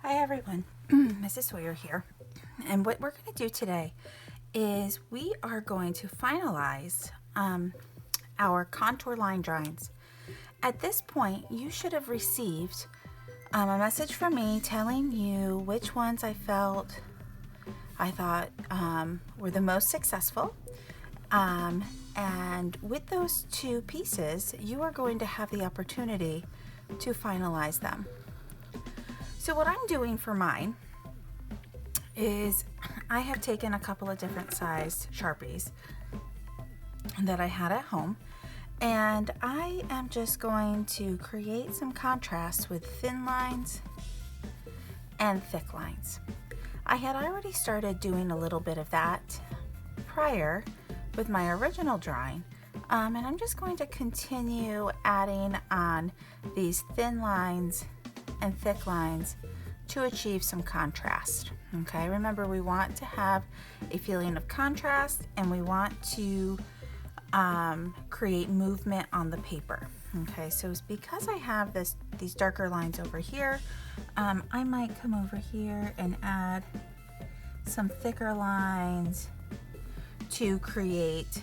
Hi everyone, Mrs. Sawyer here, and what we're going to do today is we are going to finalize our contour line drawings. At this point, you should have received a message from me telling you which ones I thought were the most successful, and with those two pieces, you are going to have the opportunity to finalize them. So what I'm doing for mine is I have taken a couple of different sized Sharpies that I had at home, and I am just going to create some contrast with thin lines and thick lines. I had already started doing a little bit of that prior with my original drawing, and I'm just going to continue adding on these thin lines and thick lines to achieve some contrast. Okay, remember we want to have a feeling of contrast, and we want to create movement on the paper. Okay, so it's because I have these darker lines over here, I might come over here and add some thicker lines to create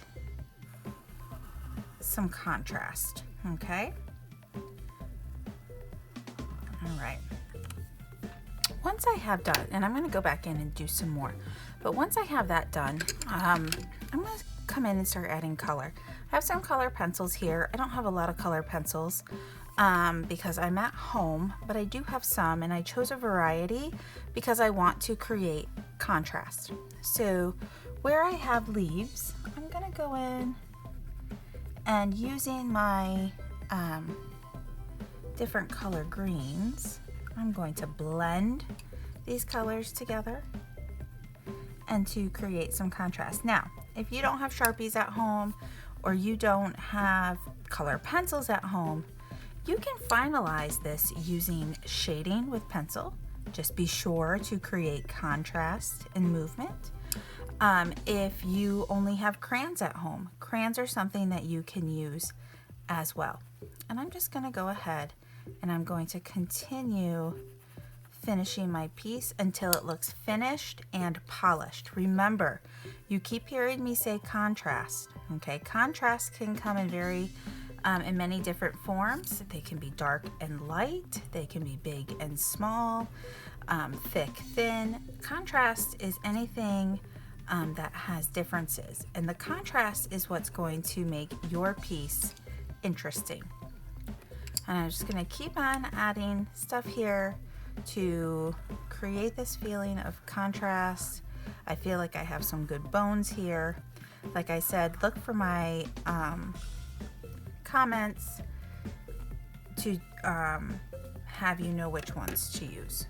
some contrast. Okay, all right. Once I have done, and I'm going to go back in and do some more, but once I have that done, I'm going to come in and start adding color. I have some color pencils here. I don't have a lot of color pencils because I'm at home, but I do have some, and I chose a variety because I want to create contrast. So where I have leaves, I'm going to go in and using my different color greens, I'm going to blend these colors together and to create some contrast. Now, if you don't have Sharpies at home, or you don't have color pencils at home, you can finalize this using shading with pencil. Just be sure to create contrast and movement. If you only have crayons at home, crayons are something that you can use as well. And I'm just going to go ahead and I'm going to continue finishing my piece until it looks finished and polished. Remember, you keep hearing me say contrast. Okay, contrast can come in many different forms. They can be dark and light, they can be big and small, thick, thin. Contrast is anything that has differences, and the contrast is what's going to make your piece interesting. And I'm just going to keep on adding stuff here to create this feeling of contrast. I feel like I have some good bones here. Like I said, look for my comments to have you know which ones to use.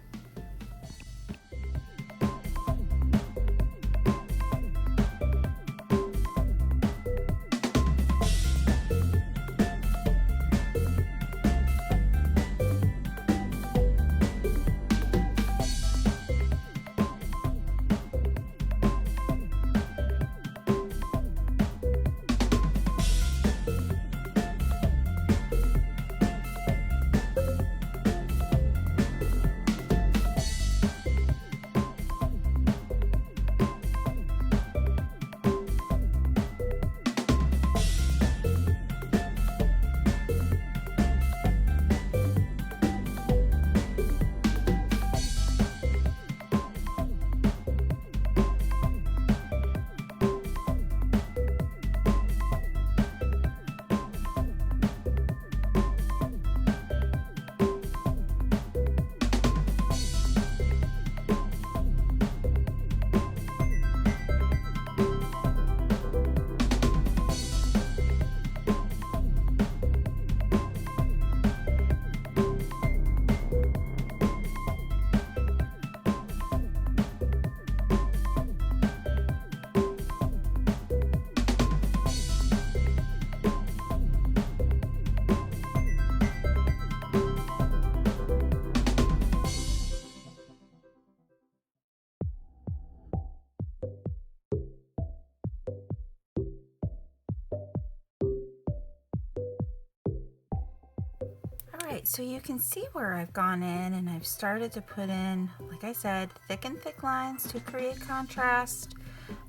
right, so you can see where I've gone in and I've started to put in, like I said, thick lines to create contrast.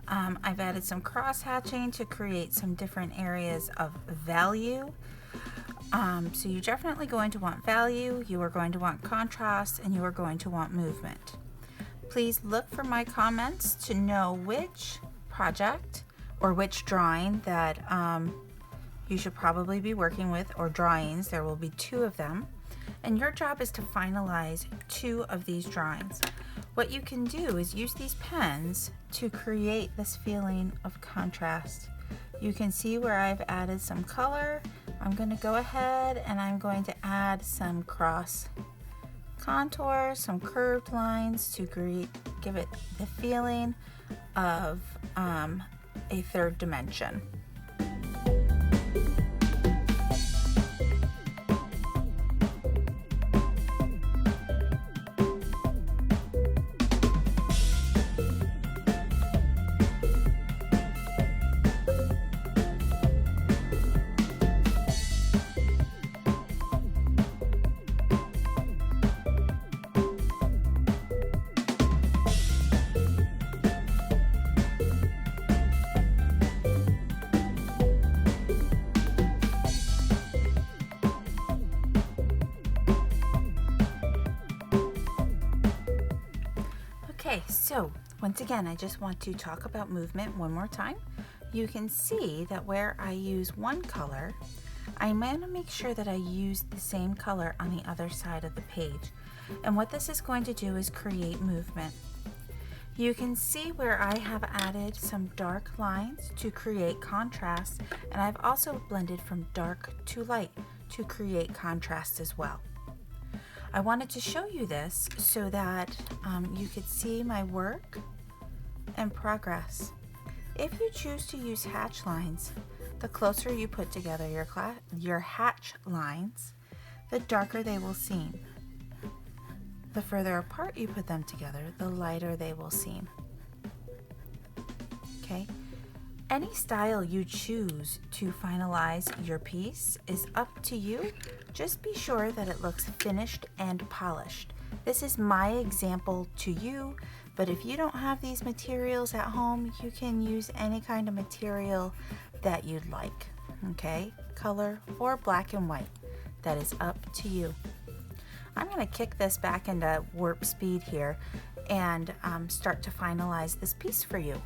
I've added some cross hatching to create some different areas of value. So you're definitely going to want value, you are going to want contrast, and you are going to want movement. Please look for my comments to know which project or which drawing that you should probably be working with, or drawings. There will be 2 of them, and your job is to finalize 2 of these drawings. What you can do is use these pens to create this feeling of contrast. You can see where I've added some color. I'm going to go ahead and I'm going to add some cross contours, some curved lines to give it the feeling of a third dimension. Okay, so once again, I just want to talk about movement one more time. You can see that where I use one color, I'm going to make sure that I use the same color on the other side of the page. And what this is going to do is create movement. You can see where I have added some dark lines to create contrast, and I've also blended from dark to light to create contrast as well. I wanted to show you this so that you could see my work and progress. If you choose to use hatch lines, the closer you put together your hatch lines, the darker they will seem. The further apart you put them together, the lighter they will seem. Okay? Any style you choose to finalize your piece is up to you. Just be sure that it looks finished and polished. This is my example to you, but if you don't have these materials at home, you can use any kind of material that you'd like, okay? Color or black and white. That is up to you. I'm going to kick this back into warp speed here and start to finalize this piece for you.